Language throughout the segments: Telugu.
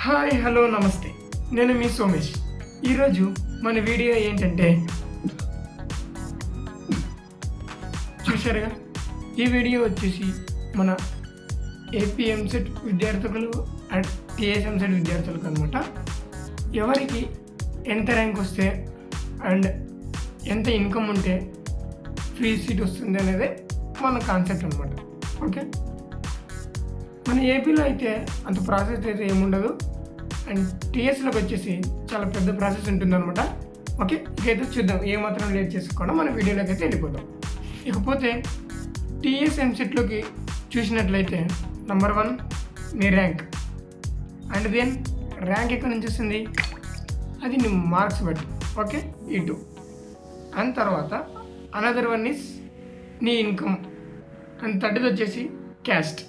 హాయ్ హలో నమస్తే, నేను మీ సోమేష్. ఈరోజు మన వీడియో ఏంటంటే చూశారుగా, ఈ వీడియో వచ్చేసి మన ఏపీ ఎంసెట్ విద్యార్థులు అండ్ టీఎస్ ఎంసెట్ విద్యార్థులకు అనమాట. ఎవరికి ఎంత ర్యాంక్ వస్తే అండ్ ఎంత ఇన్కమ్ ఉంటే ఫ్రీ సీట్ వస్తుంది అనేది మన కాన్సెప్ట్ అనమాట. ఓకే, మన ఏపీలో అయితే అంత ప్రాసెస్ అయితే ఏముండదు, అండ్ టీఎస్లోకి వచ్చేసి చాలా పెద్ద ప్రాసెస్ ఉంటుందన్నమాట. ఓకే, ఇకైతే చూద్దాం, ఏమాత్రం లేట్ చేసుకోకుండా మన వీడియోలోకి అయితే వెళ్ళిపోతాం. ఇకపోతే టీఎస్ ఎంసెట్లోకి చూసినట్లయితే నెంబర్ 1 నీ ర్యాంక్, అండ్ దెన్ ర్యాంక్ ఎక్కడి నుంచి వస్తుంది, అది నీ మార్క్స్ బట్టి. ఓకే, ఈ 2 అండ్ తర్వాత అనదర్ 1 ఈస్ నీ ఇన్కమ్, అండ్ 3rd వచ్చేసి క్యాస్ట్.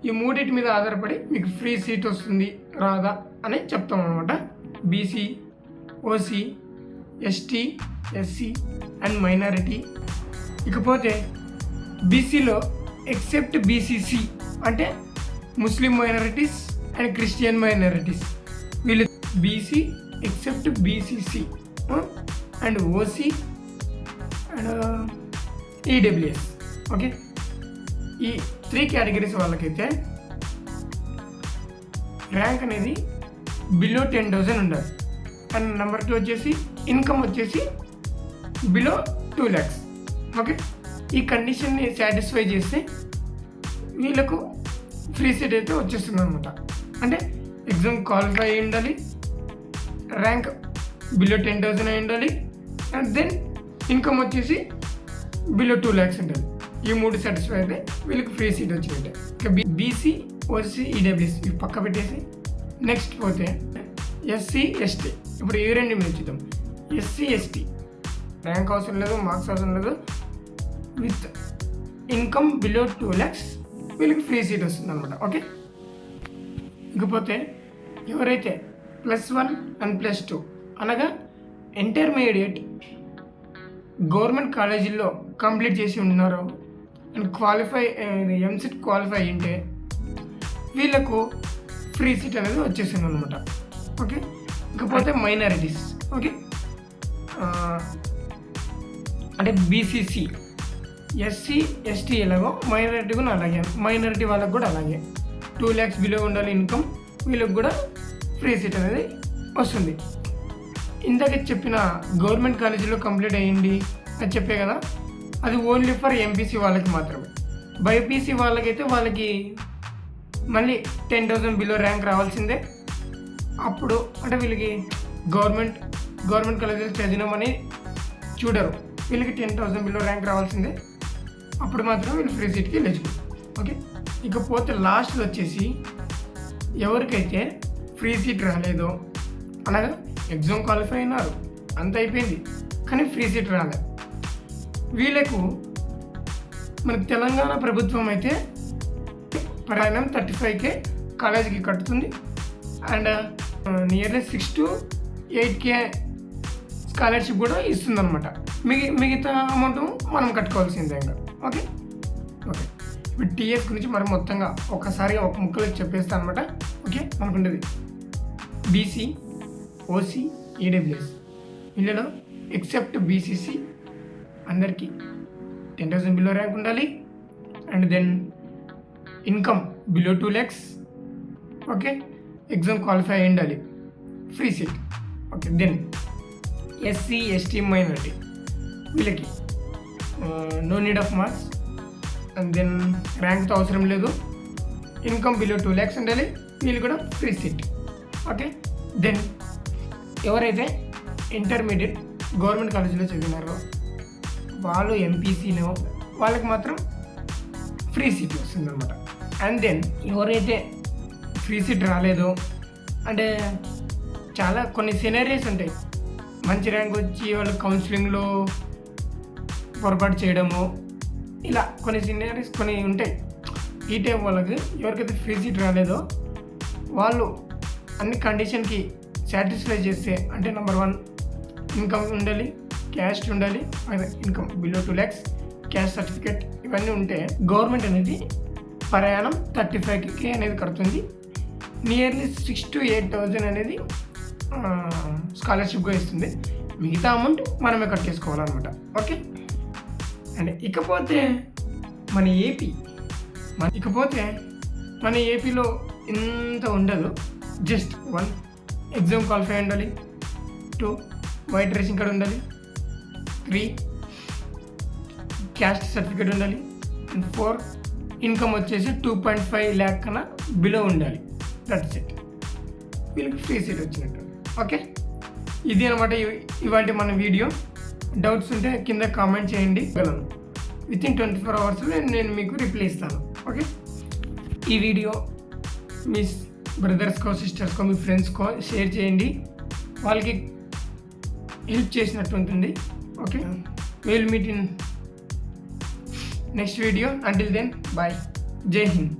ఈ మూడింటి మీద ఆధారపడి మీకు ఫ్రీ సీట్ వస్తుంది రాదా అని చెప్తాం అనమాట. BC, OC, ST, SC and minority. ఇకపోతే బీసీలో ఎక్సెప్ట్ బీసీసీ అంటే ముస్లిం మైనారిటీస్ అండ్ క్రిస్టియన్ మైనారిటీస్, వీళ్ళు BC except BCC and OC and EWS. Okay, ఈ 3 కేటగిరీస్ వాళ్ళకైతే ర్యాంక్ అనేది బిలో 10,000 ఉండాలి. అండ్ నెంబర్ 2 వచ్చేసి ఇన్కమ్ వచ్చేసి బిలో 2 lakhs. ఓకే, ఈ కండిషన్ని సాటిస్ఫై చేస్తే వీళ్ళకు ఫ్రీ సీట్ అయితే వచ్చేస్తుంది అనమాట. అంటే ఎగ్జామ్ క్వాలిఫై అయి ఉండాలి, ర్యాంక్ బిలో 10,000 అయి ఉండాలి, అండ్ దెన్ ఇన్కమ్ వచ్చేసి బిలో 2 lakhs ఉండాలి. ఈ 3 సాటిస్ఫై అయితే వీళ్ళకి ఫ్రీ సీట్ వచ్చినట్టే. ఇక బీసీ, ఓసీ, ఈడబ్ల్యూఎస్ ఇవి పక్క పెట్టేసి నెక్స్ట్ పోతే ఎస్సీ, ఎస్టీ. ఇప్పుడు ఈ 2 మీద చూద్దాం. ఎస్సీ, ఎస్టీ ర్యాంక్ అవసరం లేదు, మార్క్స్ అవసరం లేదు, విత్ ఇన్కమ్ బిలో 2 lakhs వీళ్ళకి ఫ్రీ సీట్ వస్తుంది అనమాట. ఓకే, ఇకపోతే ఎవరైతే +1 అండ్ +2 అనగా ఇంటర్మీడియట్ గవర్నమెంట్ కాలేజీల్లో కంప్లీట్ చేసి ఉన్నారో అండ్ క్వాలిఫై ఎంసెట్ క్వాలిఫై అయ్యింటే వీళ్ళకు ఫ్రీ సీట్ అనేది వచ్చేసింది అనమాట. ఓకే, ఇకపోతే మైనారిటీస్. ఓకే, అంటే బీసీసీ, ఎస్సీ, ఎస్టీ ఎలాగో మైనారిటీ కూడా అలాగే, మైనారిటీ వాళ్ళకు కూడా అలాగే 2 lakhs బిలో ఉండాలి ఇన్కమ్, వీళ్ళకి కూడా ఫ్రీ సీట్ అనేది వస్తుంది. ఇందాక చెప్పిన గవర్నమెంట్ కాలేజీలో కంప్లీట్ అయ్యింది అని చెప్పే కదా, అది ఓన్లీ ఫర్ ఎంపీసీ వాళ్ళకి మాత్రమే. బైపీసీ వాళ్ళకైతే వాళ్ళకి మళ్ళీ 10,000 బిలో ర్యాంక్ రావాల్సిందే. అప్పుడు అంటే వీళ్ళకి గవర్నమెంట్ కాలేజీలో చదివినామని చూడరు, వీళ్ళకి 10,000 బిలో ర్యాంక్ రావాల్సిందే. అప్పుడు మాత్రం వీళ్ళు ఫ్రీ సీట్కి ఎలిజిబుల్. ఓకే, ఇకపోతే లాస్ట్లో వచ్చేసి ఎవరికైతే ఫ్రీ సీట్ రాలేదో, అనగా ఎగ్జామ్ క్వాలిఫై అయినారు, అంత అయిపోయింది, కానీ ఫ్రీ సీట్ రాలేదు, వీళ్ళకు మన తెలంగాణ ప్రభుత్వం అయితే ప్రయాణం 35K కాలేజీకి కట్టుతుంది. And nearly 6 to 8K scholarship కూడా ఇస్తుంది అనమాట. మిగతా అమౌంట్ మనం కట్టుకోవాల్సిందే ఇంకా. ఓకే, ఇప్పుడు టీఎస్ గురించి మనం మొత్తంగా ఒకసారిగా ఒక ముక్కలో చెప్పేస్తాను అనమాట. ఓకే, మనకుండేది బీసీ, ఓసీ, ఈడబ్ల్యూఎస్. వీళ్ళలో ఎక్సెప్ట్ బీసీసీ అందరికీ 10,000 బిలో ర్యాంక్ ఉండాలి, and then income below 2 lakhs. Okay, exam qualify అయి ఉండాలి, free seat. Okay, then SC, ST, minority వీళ్ళకి no need of marks, and then ర్యాంక్తో అవసరం లేదు, ఇన్కమ్ బిలో 2 lakhs ఉండాలి, వీళ్ళు కూడా ఫ్రీ సీట్. ఓకే, దెన్ ఎవరైతే ఇంటర్మీడియట్ గవర్నమెంట్ కాలేజీలో చదివినారో వాళ్ళు ఎంపీసీలో వాళ్ళకి మాత్రం ఫ్రీ సీట్ వస్తుంది అనమాట. అండ్ దెన్ ఎవరైతే ఫ్రీ సీట్ రాలేదో, అంటే చాలా కొన్ని సినారీస్ ఉంటాయి, మంచి ర్యాంక్ వచ్చి వాళ్ళు కౌన్సిలింగ్లో పొరపాటు చేయడము, ఇలా కొన్ని సినారీస్ కొన్ని ఉంటాయి. ఈ టైం వాళ్ళకి ఎవరికైతే ఫ్రీ సీట్ రాలేదో వాళ్ళు అన్ని కండిషన్కి సాటిస్ఫై చేస్తే, అంటే నెంబర్ 1 ఇన్కమ్ ఉండాలి, క్యాస్ట్ ఉండాలి, income below 2 lakhs, caste certificate ఇవన్నీ ఉంటే గవర్నమెంట్ అనేది ప్రయాణం 35K అనేది కడుతుంది. నియర్లీ 6,000 to 8,000 అనేది స్కాలర్షిప్గా ఇస్తుంది. మిగతా అమౌంట్ మనమే కట్టేసుకోవాలన్నమాట. ఓకే. అండ్ ఇకపోతే మన ఏపీలో ఇంత ఉండదు. జస్ట్ 1 ఎగ్జామ్ క్వాలిఫై ఉండాలి, 2 వైట్ రేషన్ కార్డ్ ఉండాలి, 3 క్యాస్ట్ సర్టిఫికేట్ ఉండాలి, అండ్ 4 ఇన్కమ్ వచ్చేసి 2.5 lakh కన్నా బిలో ఉండాలి. That's it. వీళ్ళకి ఫ్రీ సీట్ వచ్చినట్టు. ఓకే, ఇది అనమాట ఇవాళ మన వీడియో. డౌట్స్ ఉంటే కింద కామెంట్ చేయండి. విత్ ఇన్ 24 hours నేను మీకు రిప్లై ఇస్తాను. ఓకే, ఈ వీడియో మీ బ్రదర్స్కో సిస్టర్స్కో మీ ఫ్రెండ్స్కో షేర్ చేయండి. వాళ్ళకి హెల్ప్ చేసినట్టు ఉంటుంది. Okay, will meet in next video. Until then bye. Jai Hind.